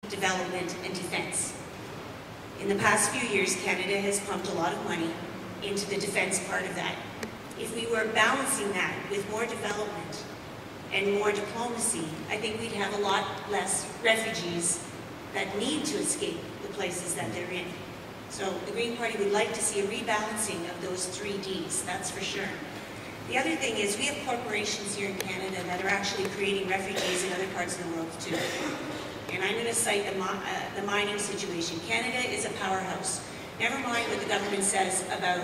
development and defense. In the past few years, Canada has pumped a lot of money into the defense part of that. If we were balancing that with more development and more diplomacy, I think we'd have a lot less refugees that need to escape the places that they're in. So the Green Party would like to see a rebalancing of those 3 Ds, that's for sure. The other thing is we have corporations here in Canada that are actually creating refugees in other parts of the world too. And I'm going to cite the mining situation. Canada is a powerhouse. Never mind what the government says about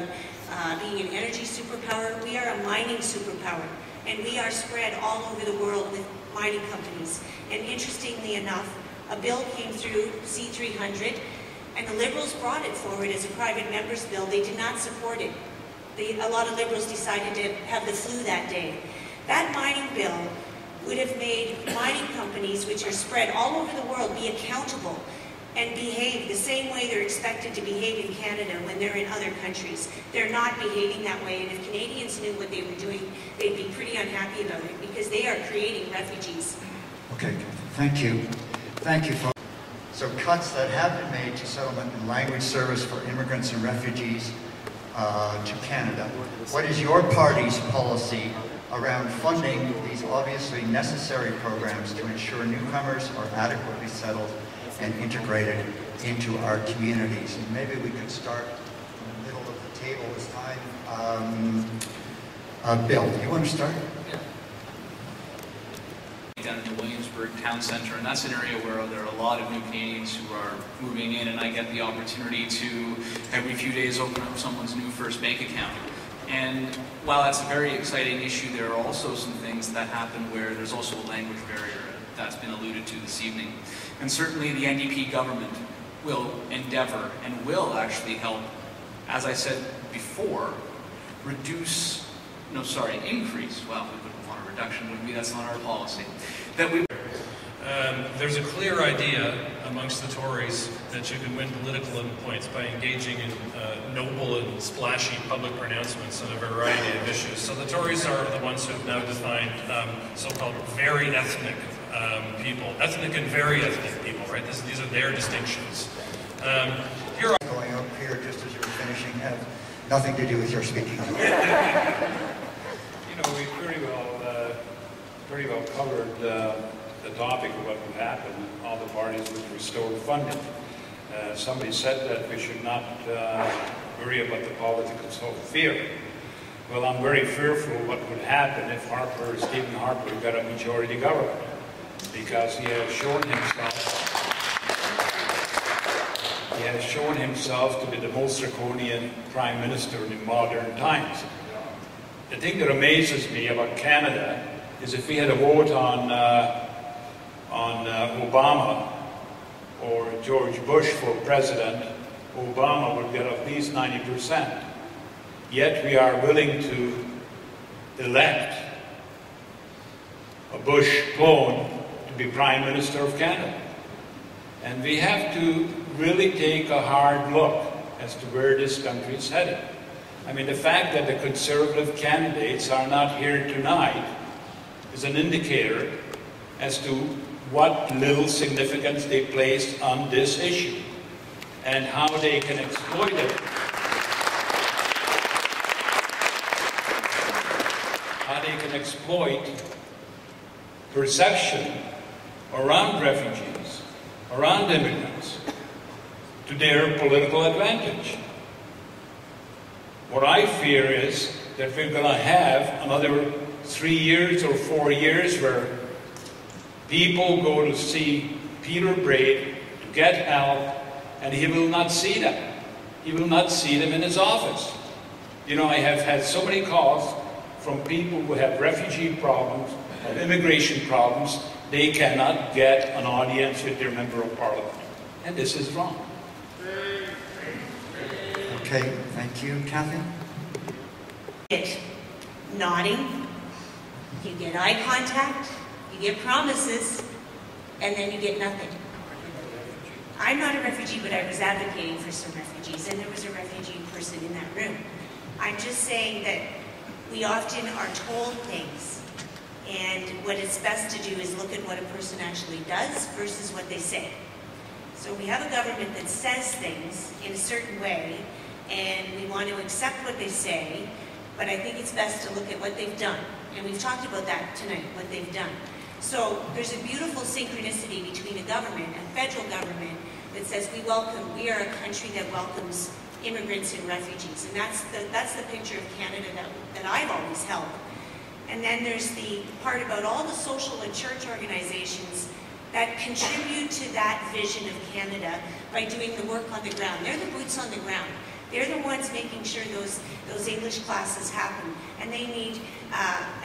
being an energy superpower. We are a mining superpower. And we are spread all over the world with mining companies. And interestingly enough, a bill came through, C-300, and the Liberals brought it forward as a private member's bill. They did not support it. A lot of Liberals decided to have the flu that day. That mining bill would have made mining companies, which are spread all over the world, be accountable and behave the same way they're expected to behave in Canada when they're in other countries. They're not behaving that way, and if Canadians knew what they were doing, they'd be pretty unhappy about it because they are creating refugees. Okay, thank you. Thank you. So cuts that have been made to settlement and language service for immigrants and refugees to Canada. What is your party's policy around funding these obviously necessary programs to ensure newcomers are adequately settled and integrated into our communities? And maybe we could start in the middle of the table this time. Bill, do you want to start? Yeah. Down in the Williamsburg town center, and that's an area where there are a lot of new Canadians who are moving in, and I get the opportunity to every few days open up someone's new first bank account. And while that's a very exciting issue, there are also some things that happen where there's also a language barrier that's been alluded to this evening. And certainly the NDP government will endeavor and will actually help, as I said before, increase, well, we wouldn't want a reduction, wouldn't we? That's not our policy. There's a clear idea amongst the Tories that you can win political points by engaging in noble and splashy public pronouncements on a variety of issues. So the Tories are the ones who have now defined so-called very ethnic people. Ethnic and very ethnic people, right? These are their distinctions. Going up here just as you were finishing have nothing to do with your speaking. You know, we pretty well covered the topic of what would happen. All the parties would restore funding. Somebody said that we should not worry about the politics of fear. Well, I'm very fearful what would happen if Stephen Harper got a majority government, because he has shown himself to be the most draconian prime minister in modern times. The thing that amazes me about Canada is if we had a vote on Obama or George Bush for president, Obama would get at least 90%. Yet we are willing to elect a Bush clone to be Prime Minister of Canada. And we have to really take a hard look as to where this country is headed. I mean, the fact that the Conservative candidates are not here tonight is an indicator as to what little significance they place on this issue and how they can exploit it. How they can exploit perception around refugees, around immigrants, to their political advantage. What I fear is that we're going to have another 3 years or 4 years where people go to see Peter Braid to get help, and he will not see them. He will not see them in his office. You know, I have had so many calls from people who have refugee problems, have immigration problems. They cannot get an audience with their member of parliament. And this is wrong. Okay, thank you. Kathy? Nodding, you get eye contact, you get promises, and then you get nothing. I'm not a refugee, but I was advocating for some refugees, and there was a refugee person in that room. I'm just saying that we often are told things, and what it's best to do is look at what a person actually does versus what they say. So we have a government that says things in a certain way, and we want to accept what they say, but I think it's best to look at what they've done. And we've talked about that tonight, what they've done. So there's a beautiful synchronicity between a government, a federal government, that says we are a country that welcomes immigrants and refugees. And that's the picture of Canada that I've always held. And then there's the part about all the social and church organizations that contribute to that vision of Canada by doing the work on the ground. They're the boots on the ground. They're the ones making sure those English classes happen. And they need,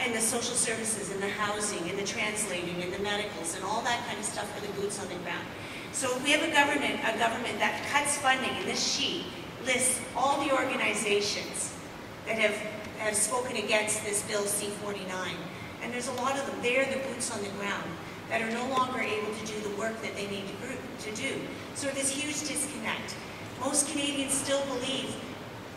and the social services, and the housing, and the translating, and the medicals, and all that kind of stuff for the boots on the ground. So if we have a government that cuts funding, and this sheet lists all the organizations that have spoken against this Bill C-49, and there's a lot of them. They're the boots on the ground that are no longer able to do the work that they need to do. So there's huge disconnect. Most Canadians still believe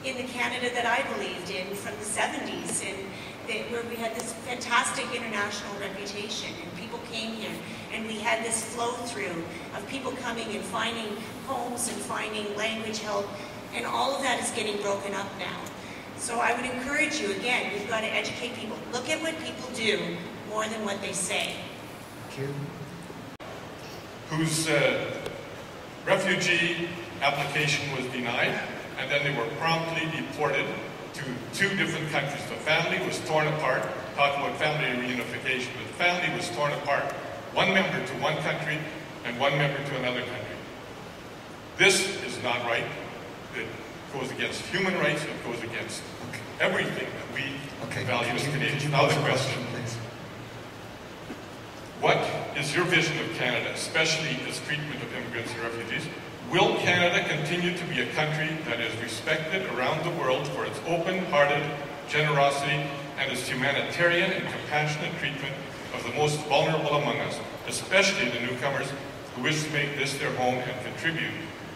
in the Canada that I believed in from the 70s, and where we had this fantastic international reputation, and people came here, and we had this flow-through of people coming and finding homes and finding language help, and all of that is getting broken up now. So I would encourage you, again, we've got to educate people. Look at what people do more than what they say. Thank you. Whose refugee application was denied, and then they were promptly deported to 2 different countries. The family was torn apart. Talk about family reunification, but the family was torn apart. 1 member to one country and 1 member to another country. This is not right. It goes against human rights. It goes against everything that we value as Canadians. Now the question, please. What is your vision of Canada, especially its treatment of immigrants and refugees? Will Canada continue to be a country that is respected around the world for its open-hearted generosity and its humanitarian and compassionate treatment of the most vulnerable among us, especially the newcomers who wish to make this their home and contribute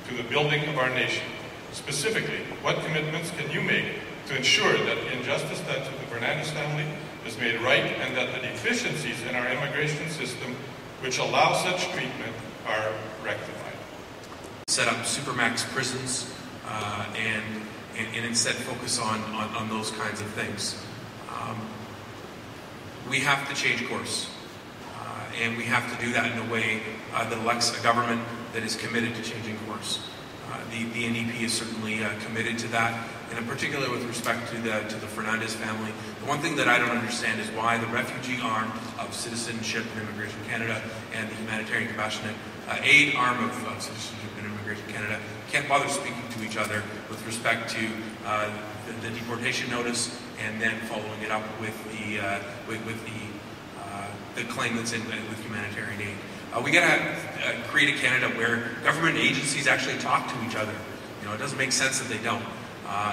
to the building of our nation? Specifically, what commitments can you make to ensure that the injustice done to the Fernandez family is made right, and that the deficiencies in our immigration system which allow such treatment are rectified? Set up supermax prisons and instead focus on those kinds of things. We have to change course, and we have to do that in a way that elects a government that is committed to changing course. The NDP is certainly committed to that, and in particular with respect to the Fernandez family. The one thing that I don't understand is why the refugee arm of Citizenship and Immigration Canada and the Humanitarian Compassionate Aid arm of Citizenship and Immigration Canada can't bother speaking to each other with respect to the deportation notice, and then following it up with the claim that's in with humanitarian aid. We got to create a Canada where government agencies actually talk to each other. You know, it doesn't make sense that they don't.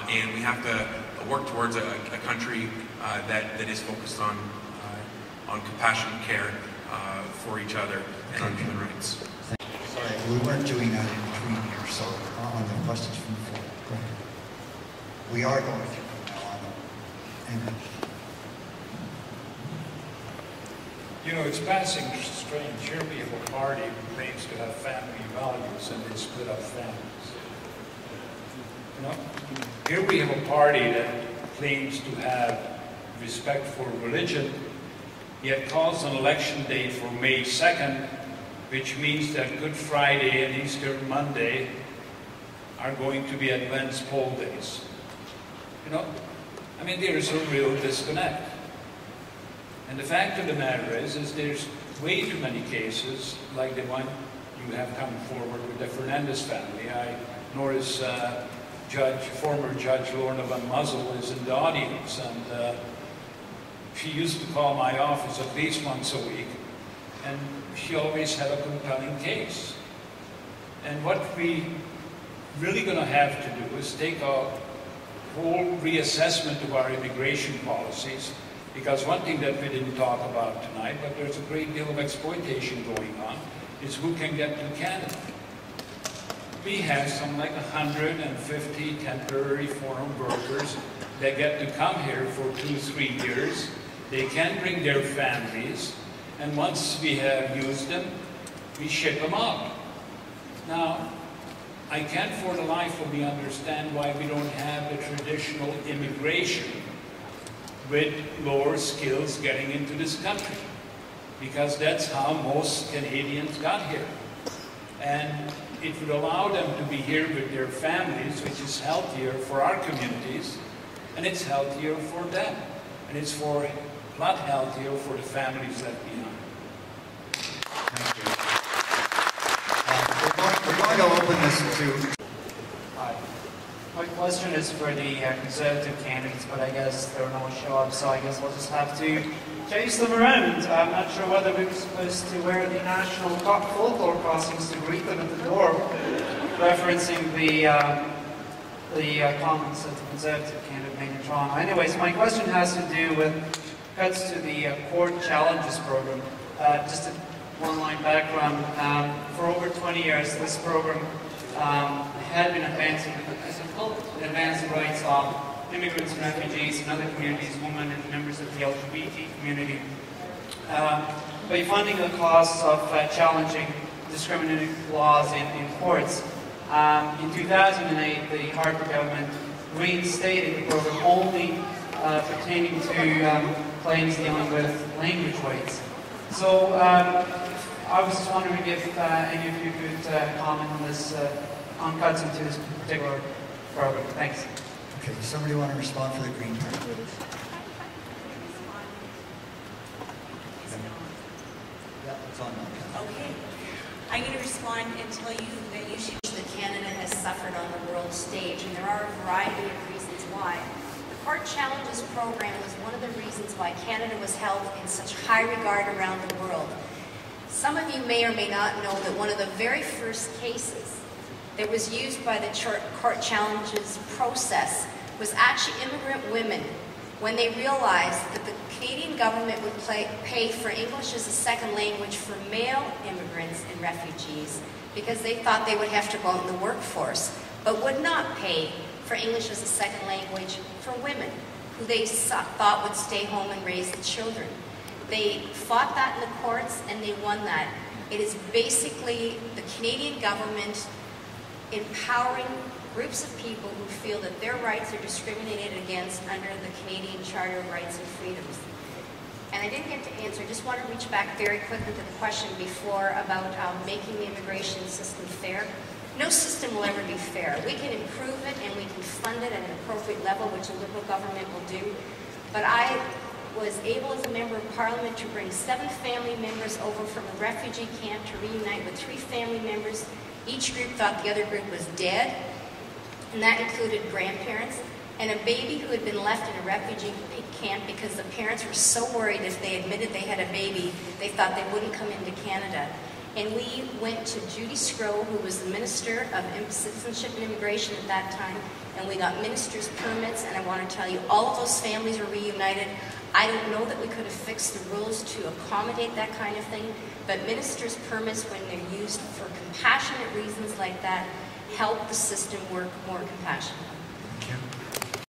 And we have to work towards a country that is focused on compassionate care for each other and on human rights. Sorry, we weren't doing that in between here, so on the questions from the floor. Go ahead. We are going through them now on them. Amen. You know, it's passing strange. Here we have a party who claims to have family values, and they split up families. You know, here we have a party that claims to have respect for religion, yet calls an election date for May 2nd, which means that Good Friday and Easter Monday are going to be advanced poll days. You know, I mean, there is a real disconnect. And the fact of the matter is there's way too many cases like the one you have come forward with the Fernandez family. Nor is former Judge Lorna Van Muzzle is in the audience, and she used to call my office at least once a week, and she always had a compelling case. And what we really going to have to do is take a whole reassessment of our immigration policies. Because one thing that we didn't talk about tonight, but there's a great deal of exploitation going on, is who can get to Canada. We have something like 150 temporary foreign workers that get to come here for 2-3 years. They can bring their families, and once we have used them, we ship them out. Now, I can't for the life of me understand why we don't have the traditional immigration with lower skills getting into this country. Because that's how most Canadians got here. And it would allow them to be here with their families, which is healthier for our communities, and it's healthier for them. And it's a lot healthier for the families left behind. Thank you. We're going to open this to... Hi. My question is for the Conservative candidates, but I guess there are no show-ups, so I guess we'll just have to chase them around. I'm not sure whether we were supposed to wear the national folklore costumes to greet them at the door, referencing the comments that the Conservative candidate made in Toronto. Anyways, my question has to do with cuts to the court challenges program. Just one-line background. For over 20 years, this program had been advancing the rights of immigrants and refugees and other communities, women and members of the LGBT community, by funding the costs of challenging discriminatory laws in courts. In 2008, the Harper government reinstated the program only pertaining to claims dealing with language rights. So I was just wondering if any of you could comment on this, on cuts into this particular program. Thanks. Okay, does somebody want to respond for the Green Party? Yeah, it's on now. Okay. I'm going to respond and tell you that you should... that Canada has suffered on the world stage, and there are a variety of reasons why. The Court Challenges program was one of the reasons why Canada was held in such high regard around the world. Some of you may or may not know that one of the very first cases that was used by the Court Challenges process was actually immigrant women when they realized that the Canadian government would pay for English as a second language for male immigrants and refugees because they thought they would have to go out in the workforce, but would not pay for English as a second language for women who they thought would stay home and raise the children. They fought that in the courts and they won that. It is basically the Canadian government empowering groups of people who feel that their rights are discriminated against under the Canadian Charter of Rights and Freedoms. And I didn't get to answer, I just want to reach back very quickly to the question before about making the immigration system fair. No system will ever be fair. We can improve it and we can fund it at an appropriate level, which a Liberal government will do. But I was able as a member of Parliament to bring 7 family members over from a refugee camp to reunite with 3 family members. Each group thought the other group was dead, and that included grandparents and a baby who had been left in a refugee camp because the parents were so worried if they admitted they had a baby, they thought they wouldn't come into Canada. And we went to Judy Sgro, who was the Minister of Citizenship and Immigration at that time, and we got minister's permits, and I want to tell you, all of those families were reunited. I don't know that we could have fixed the rules to accommodate that kind of thing, but minister's permits, when they're used for compassionate reasons like that, help the system work more compassionately. Thank you.